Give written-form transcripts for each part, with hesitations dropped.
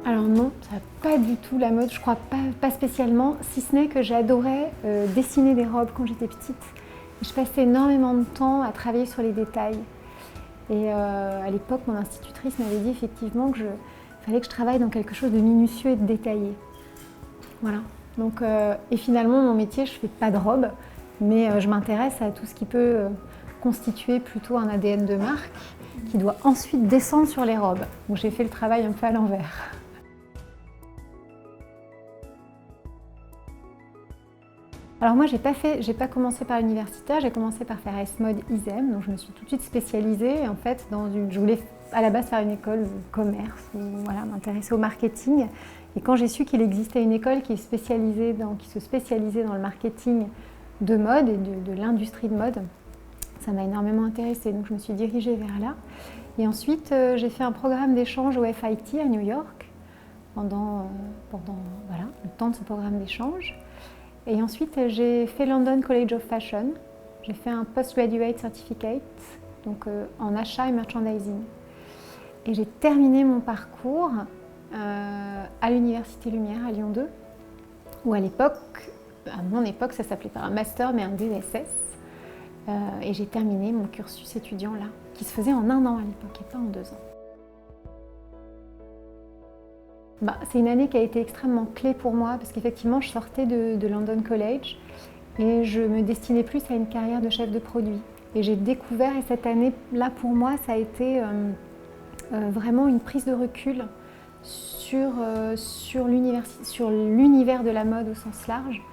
Alors non, ça n'a pas du tout la mode, je crois pas spécialement, si ce n'est que j'adorais dessiner des robes quand j'étais petite. Je passais énormément de temps à travailler sur les détails. Et à l'époque, mon institutrice m'avait dit effectivement qu'il fallait que je travaille dans quelque chose de minutieux et de détaillé. Voilà. Donc, et finalement, mon métier, je ne fais pas de robe, mais je m'intéresse à tout ce qui peut constituer plutôt un ADN de marque qui doit ensuite descendre sur les robes. Donc j'ai fait le travail un peu à l'envers. Alors moi, j'ai pas commencé par l'universitaire, j'ai commencé par faire S-Mode ISEM, donc je me suis tout de suite spécialisée. En fait, je voulais à la base faire une école de commerce, ou voilà, m'intéresser au marketing. Et quand j'ai su qu'il existait une école qui se spécialisait dans le marketing de mode et de l'industrie de mode, ça m'a énormément intéressée. Donc je me suis dirigée vers là. Et ensuite, j'ai fait un programme d'échange au FIT à New York pendant voilà, le temps de ce programme d'échange. Et ensuite, j'ai fait London College of Fashion. J'ai fait un Postgraduate Certificate, donc en achat et merchandising. Et j'ai terminé mon parcours à l'Université Lumière à Lyon 2, où à mon époque, ça s'appelait pas un master, mais un DSS. Et j'ai terminé mon cursus étudiant là, qui se faisait en 1 an à l'époque et pas en 2 ans. C'est une année qui a été extrêmement clé pour moi parce qu'effectivement, je sortais de London College et je me destinais plus à une carrière de chef de produit. Et j'ai découvert, et cette année-là pour moi, ça a été vraiment une prise de recul sur l'univers de la mode au sens large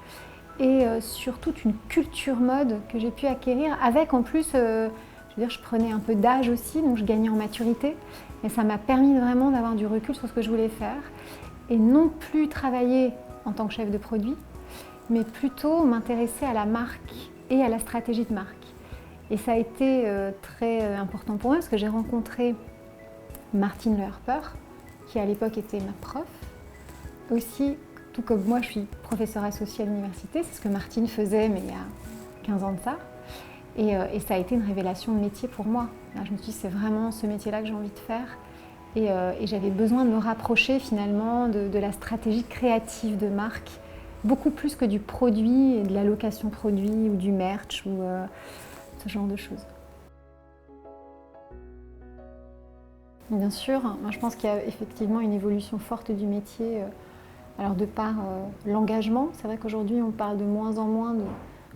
et sur toute une culture mode que j'ai pu acquérir avec en plus, je prenais un peu d'âge aussi, donc je gagnais en maturité. Et ça m'a permis vraiment d'avoir du recul sur ce que je voulais faire et non plus travailler en tant que chef de produit, mais plutôt m'intéresser à la marque et à la stratégie de marque. Et ça a été très important pour moi parce que j'ai rencontré Martine Le Harper, qui à l'époque était ma prof. Aussi, tout comme moi, je suis professeure associée à l'université, c'est ce que Martine faisait, mais il y a 15 ans de ça. Et ça a été une révélation de métier pour moi. Là, je me suis dit, c'est vraiment ce métier-là que j'ai envie de faire. Et j'avais besoin de me rapprocher finalement de la stratégie créative de marque, beaucoup plus que du produit et de la location produit ou du merch ou ce genre de choses. Bien sûr, moi, je pense qu'il y a effectivement une évolution forte du métier. Alors de par l'engagement, c'est vrai qu'aujourd'hui on parle de moins en moins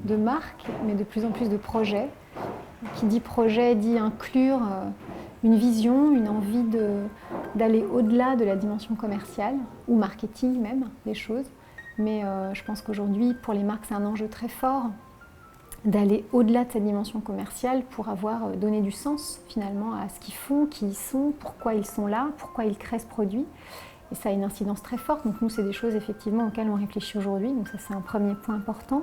de marques, mais de plus en plus de projets. Qui dit projet dit inclure une vision, une envie d'aller au-delà de la dimension commerciale ou marketing même des choses. Mais je pense qu'aujourd'hui, pour les marques, c'est un enjeu très fort d'aller au-delà de cette dimension commerciale pour avoir donné du sens finalement à ce qu'ils font, qui ils sont, pourquoi ils sont là, pourquoi ils créent ce produit. Et ça a une incidence très forte. Donc nous, c'est des choses effectivement auxquelles on réfléchit aujourd'hui. Donc ça, c'est un premier point important.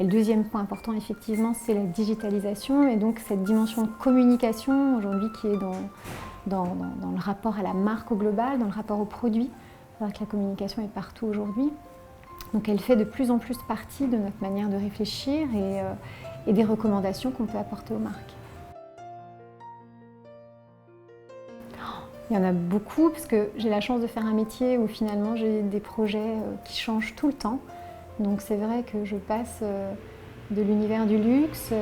Et le deuxième point important, effectivement, c'est la digitalisation et donc cette dimension de communication aujourd'hui qui est dans le rapport à la marque au global, dans le rapport au produit. C'est vrai que la communication est partout aujourd'hui. Donc elle fait de plus en plus partie de notre manière de réfléchir et des recommandations qu'on peut apporter aux marques. Il y en a beaucoup parce que j'ai la chance de faire un métier où finalement j'ai des projets qui changent tout le temps. Donc c'est vrai que je passe de l'univers du luxe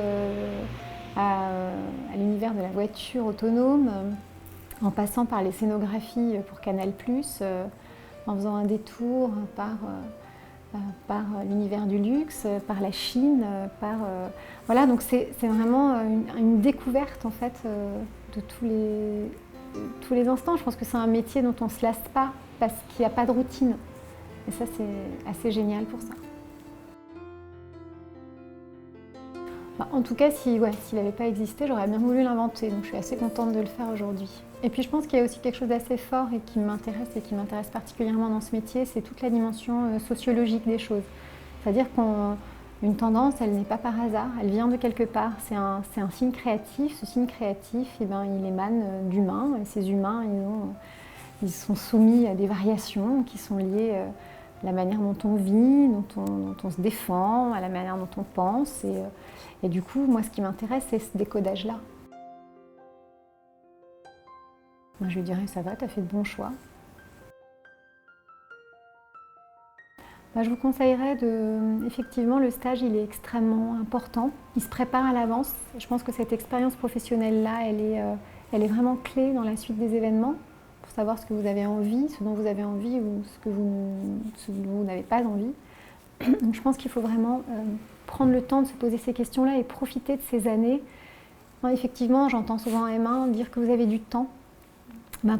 à l'univers de la voiture autonome, en passant par les scénographies pour Canal+, en faisant un détour par par l'univers du luxe, par la Chine, voilà, donc c'est vraiment une découverte en fait de tous les instants. Je pense que c'est un métier dont on ne se lasse pas parce qu'il n'y a pas de routine. Et ça, c'est assez génial pour ça. En tout cas, s'il n'avait pas existé, j'aurais bien voulu l'inventer, donc je suis assez contente de le faire aujourd'hui. Et puis je pense qu'il y a aussi quelque chose d'assez fort et qui m'intéresse particulièrement dans ce métier, c'est toute la dimension sociologique des choses. C'est-à-dire qu'une tendance, elle n'est pas par hasard, elle vient de quelque part, c'est un signe créatif. Ce signe créatif, il émane d'humains, et ces humains, ils sont soumis à des variations qui sont liées à la manière dont on vit, dont on se défend, à la manière dont on pense. Et du coup, moi, ce qui m'intéresse, c'est ce décodage-là. Moi, je lui dirais, ça va, tu as fait de bons choix. Je vous conseillerais effectivement, le stage, il est extrêmement important. Il se prépare à l'avance. Je pense que cette expérience professionnelle-là, elle est vraiment clé dans la suite des événements pour savoir ce que vous avez envie, ce dont vous avez envie ou ce dont vous n'avez pas envie. Donc, je pense qu'il faut vraiment prendre le temps de se poser ces questions-là et profiter de ces années. Effectivement, j'entends souvent en M1 dire que vous avez du temps.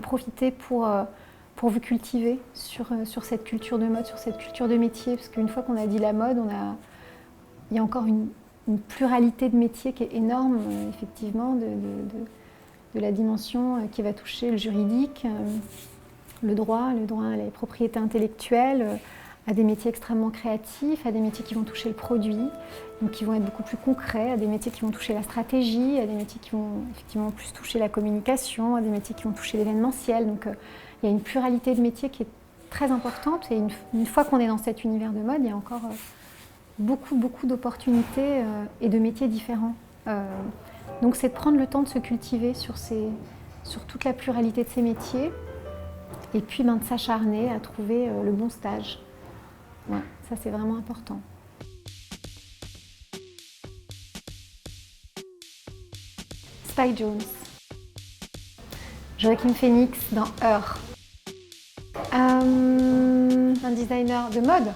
Profitez pour vous cultiver sur cette culture de mode, sur cette culture de métier, parce qu'une fois qu'on a dit la mode, il y a encore une pluralité de métiers qui est énorme, effectivement, de la dimension qui va toucher le juridique, le droit à la propriété intellectuelle, à des métiers extrêmement créatifs, à des métiers qui vont toucher le produit, donc qui vont être beaucoup plus concrets, à des métiers qui vont toucher la stratégie, à des métiers qui vont effectivement plus toucher la communication, à des métiers qui vont toucher l'événementiel. Donc il y a une pluralité de métiers qui est très importante, et une fois qu'on est dans cet univers de mode, il y a encore beaucoup d'opportunités et de métiers différents. Donc c'est de prendre le temps de se cultiver sur toute la pluralité de ces métiers, et puis de s'acharner à trouver le bon stage. Ouais, ça c'est vraiment important. Spike Jonze, Joaquin Phoenix dans Her. Un designer de mode.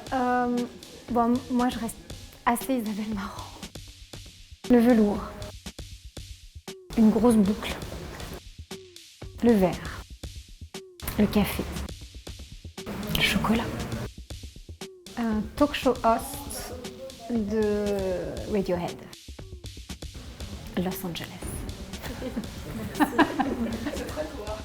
Moi je reste assez Isabelle Marant. Le velours, une grosse boucle, le verre, le café, le chocolat. Un talk show host de Radiohead, Los Angeles. Merci. C'est très toi.